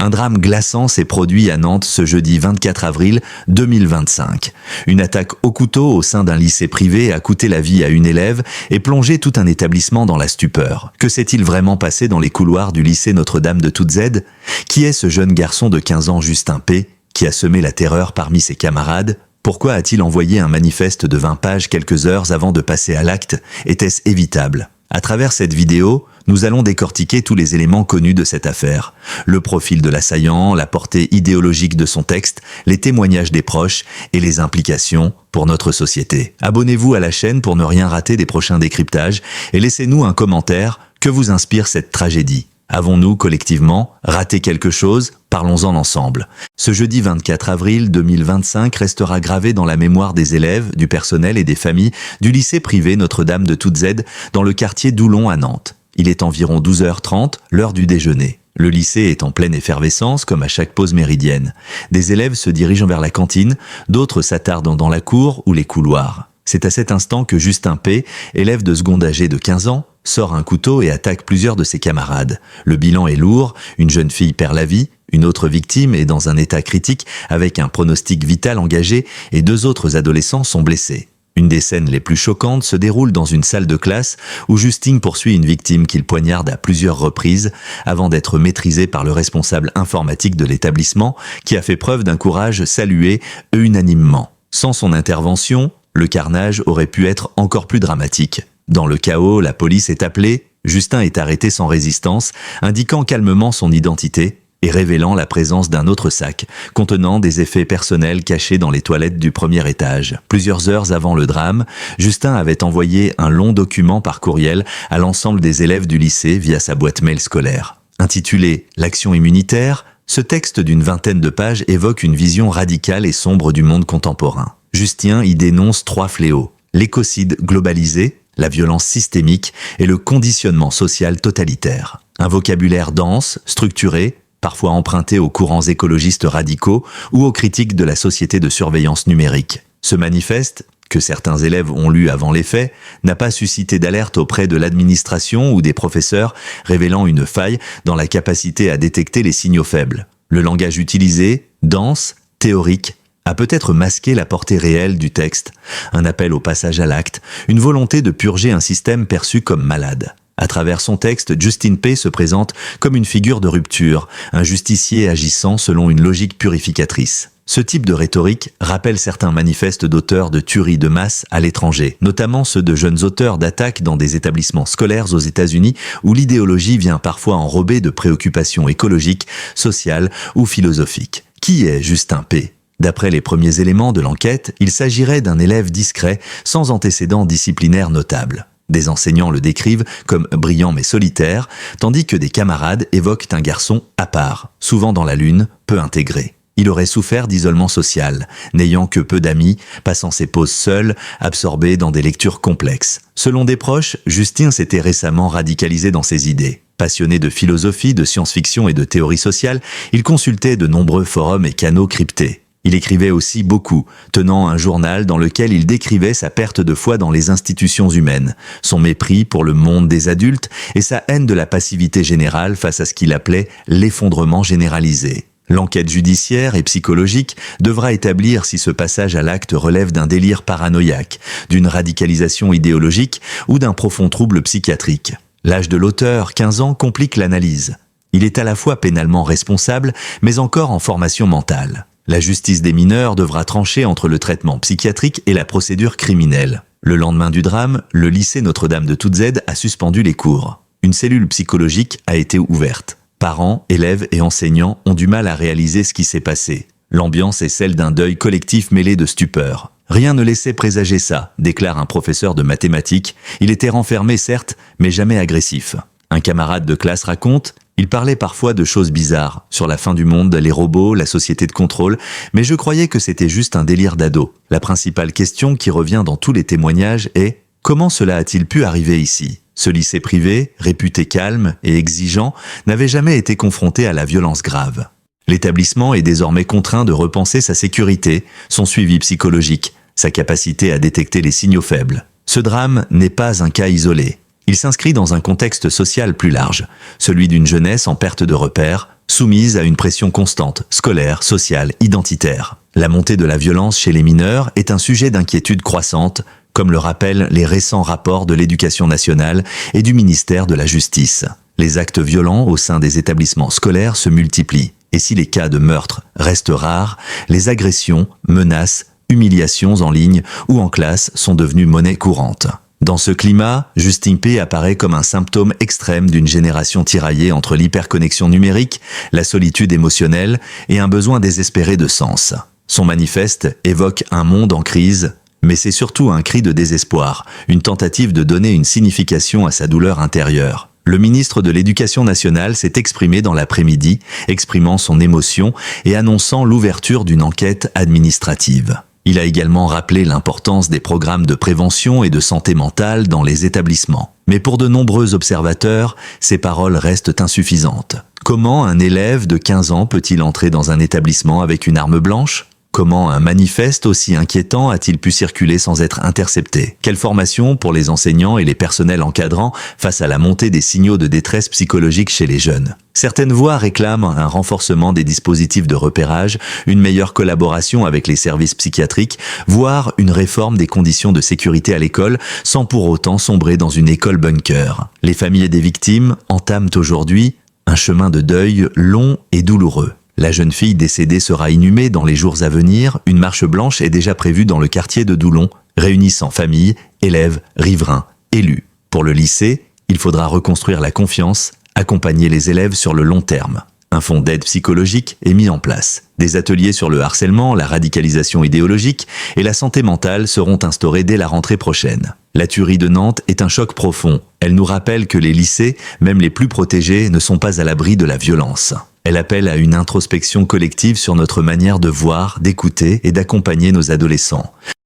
Un drame glaçant s'est produit à Nantes ce jeudi 24 avril 2025. Une attaque au couteau au sein d'un lycée privé a coûté la vie à une élève et plongé tout un établissement dans la stupeur. Que s'est-il vraiment passé dans les couloirs du lycée Notre-Dame de Toutes-Aides? Qui est ce jeune garçon de 15 ans, Justin P., qui a semé la terreur parmi ses camarades? Pourquoi a-t-il envoyé un manifeste de 20 pages quelques heures avant de passer à l'acte? Était-ce évitable? À travers cette vidéo, nous allons décortiquer tous les éléments connus de cette affaire. Le profil de l'assaillant, la portée idéologique de son texte, les témoignages des proches et les implications pour notre société. Abonnez-vous à la chaîne pour ne rien rater des prochains décryptages et laissez-nous un commentaire. Que vous inspire cette tragédie? Avons-nous, collectivement, raté quelque chose? Parlons-en ensemble. Ce jeudi 24 avril 2025 restera gravé dans la mémoire des élèves, du personnel et des familles du lycée privé Notre-Dame de Toutes-Aides dans le quartier d'Oulon à Nantes. Il est environ 12h30, l'heure du déjeuner. Le lycée est en pleine effervescence, comme à chaque pause méridienne. Des élèves se dirigent vers la cantine, d'autres s'attardent dans la cour ou les couloirs. C'est à cet instant que Justin P., élève de seconde âgé de 15 ans, sort un couteau et attaque plusieurs de ses camarades. Le bilan est lourd, une jeune fille perd la vie, une autre victime est dans un état critique avec un pronostic vital engagé et 2 autres adolescents sont blessés. Une des scènes les plus choquantes se déroule dans une salle de classe où Justin poursuit une victime qu'il poignarde à plusieurs reprises avant d'être maîtrisé par le responsable informatique de l'établissement qui a fait preuve d'un courage salué unanimement. Sans son intervention, le carnage aurait pu être encore plus dramatique. Dans le chaos, la police est appelée, Justin est arrêté sans résistance, indiquant calmement son identité et révélant la présence d'un autre sac, contenant des effets personnels cachés dans les toilettes du premier étage. Plusieurs heures avant le drame, Justin avait envoyé un long document par courriel à l'ensemble des élèves du lycée via sa boîte mail scolaire. Intitulé « L'action immunitaire », ce texte d'une vingtaine de pages évoque une vision radicale et sombre du monde contemporain. Justin y dénonce 3 fléaux: l'écocide globalisé, la violence systémique et le conditionnement social totalitaire. Un vocabulaire dense, structuré, parfois emprunté aux courants écologistes radicaux ou aux critiques de la société de surveillance numérique. Ce manifeste, que certains élèves ont lu avant les faits, n'a pas suscité d'alerte auprès de l'administration ou des professeurs, révélant une faille dans la capacité à détecter les signaux faibles. Le langage utilisé, dense, théorique, a peut-être masqué la portée réelle du texte, un appel au passage à l'acte, une volonté de purger un système perçu comme malade. À travers son texte, Justin P. se présente comme une figure de rupture, un justicier agissant selon une logique purificatrice. Ce type de rhétorique rappelle certains manifestes d'auteurs de tueries de masse à l'étranger, notamment ceux de jeunes auteurs d'attaques dans des établissements scolaires aux États-Unis où l'idéologie vient parfois enrobée de préoccupations écologiques, sociales ou philosophiques. Qui est Justin P.? D'après les premiers éléments de l'enquête, il s'agirait d'un élève discret, sans antécédents disciplinaires notables. Des enseignants le décrivent comme brillant mais solitaire, tandis que des camarades évoquent un garçon à part, souvent dans la lune, peu intégré. Il aurait souffert d'isolement social, n'ayant que peu d'amis, passant ses pauses seul, absorbé dans des lectures complexes. Selon des proches, Justin s'était récemment radicalisé dans ses idées. Passionné de philosophie, de science-fiction et de théorie sociale, il consultait de nombreux forums et canaux cryptés. Il écrivait aussi beaucoup, tenant un journal dans lequel il décrivait sa perte de foi dans les institutions humaines, son mépris pour le monde des adultes et sa haine de la passivité générale face à ce qu'il appelait l'effondrement généralisé. L'enquête judiciaire et psychologique devra établir si ce passage à l'acte relève d'un délire paranoïaque, d'une radicalisation idéologique ou d'un profond trouble psychiatrique. L'âge de l'auteur, 15 ans, complique l'analyse. Il est à la fois pénalement responsable, mais encore en formation mentale. La justice des mineurs devra trancher entre le traitement psychiatrique et la procédure criminelle. Le lendemain du drame, le lycée Notre-Dame de Toutes-Aides a suspendu les cours. Une cellule psychologique a été ouverte. Parents, élèves et enseignants ont du mal à réaliser ce qui s'est passé. L'ambiance est celle d'un deuil collectif mêlé de stupeur. Rien ne laissait présager ça, déclare un professeur de mathématiques. Il était renfermé certes, mais jamais agressif. Un camarade de classe raconte: il parlait parfois de choses bizarres, sur la fin du monde, les robots, la société de contrôle, mais je croyais que c'était juste un délire d'ado. La principale question qui revient dans tous les témoignages est: comment cela a-t-il pu arriver ici? Ce lycée privé, réputé calme et exigeant, n'avait jamais été confronté à la violence grave. L'établissement est désormais contraint de repenser sa sécurité, son suivi psychologique, sa capacité à détecter les signaux faibles. Ce drame n'est pas un cas isolé. Il s'inscrit dans un contexte social plus large, celui d'une jeunesse en perte de repères, soumises à une pression constante, scolaire, sociale, identitaire. La montée de la violence chez les mineurs est un sujet d'inquiétude croissante, comme le rappellent les récents rapports de l'Éducation nationale et du ministère de la Justice. Les actes violents au sein des établissements scolaires se multiplient, et si les cas de meurtre restent rares, les agressions, menaces, humiliations en ligne ou en classe sont devenues monnaie courante. Dans ce climat, Justine P. apparaît comme un symptôme extrême d'une génération tiraillée entre l'hyperconnexion numérique, la solitude émotionnelle et un besoin désespéré de sens. Son manifeste évoque un monde en crise, mais c'est surtout un cri de désespoir, une tentative de donner une signification à sa douleur intérieure. Le ministre de l'Éducation nationale s'est exprimé dans l'après-midi, exprimant son émotion et annonçant l'ouverture d'une enquête administrative. Il a également rappelé l'importance des programmes de prévention et de santé mentale dans les établissements. Mais pour de nombreux observateurs, ces paroles restent insuffisantes. Comment un élève de 15 ans peut-il entrer dans un établissement avec une arme blanche ? Comment un manifeste aussi inquiétant a-t-il pu circuler sans être intercepté? Quelle formation pour les enseignants et les personnels encadrants face à la montée des signaux de détresse psychologique chez les jeunes? Certaines voix réclament un renforcement des dispositifs de repérage, une meilleure collaboration avec les services psychiatriques, voire une réforme des conditions de sécurité à l'école, sans pour autant sombrer dans une école bunker. Les familles des victimes entament aujourd'hui un chemin de deuil long et douloureux. La jeune fille décédée sera inhumée dans les jours à venir. Une marche blanche est déjà prévue dans le quartier de Doulon, réunissant familles, élèves, riverains, élus. Pour le lycée, il faudra reconstruire la confiance, accompagner les élèves sur le long terme. Un fonds d'aide psychologique est mis en place. Des ateliers sur le harcèlement, la radicalisation idéologique et la santé mentale seront instaurés dès la rentrée prochaine. La tuerie de Nantes est un choc profond. Elle nous rappelle que les lycées, même les plus protégés, ne sont pas à l'abri de la violence. Elle appelle à une introspection collective sur notre manière de voir, d'écouter et d'accompagner nos adolescents.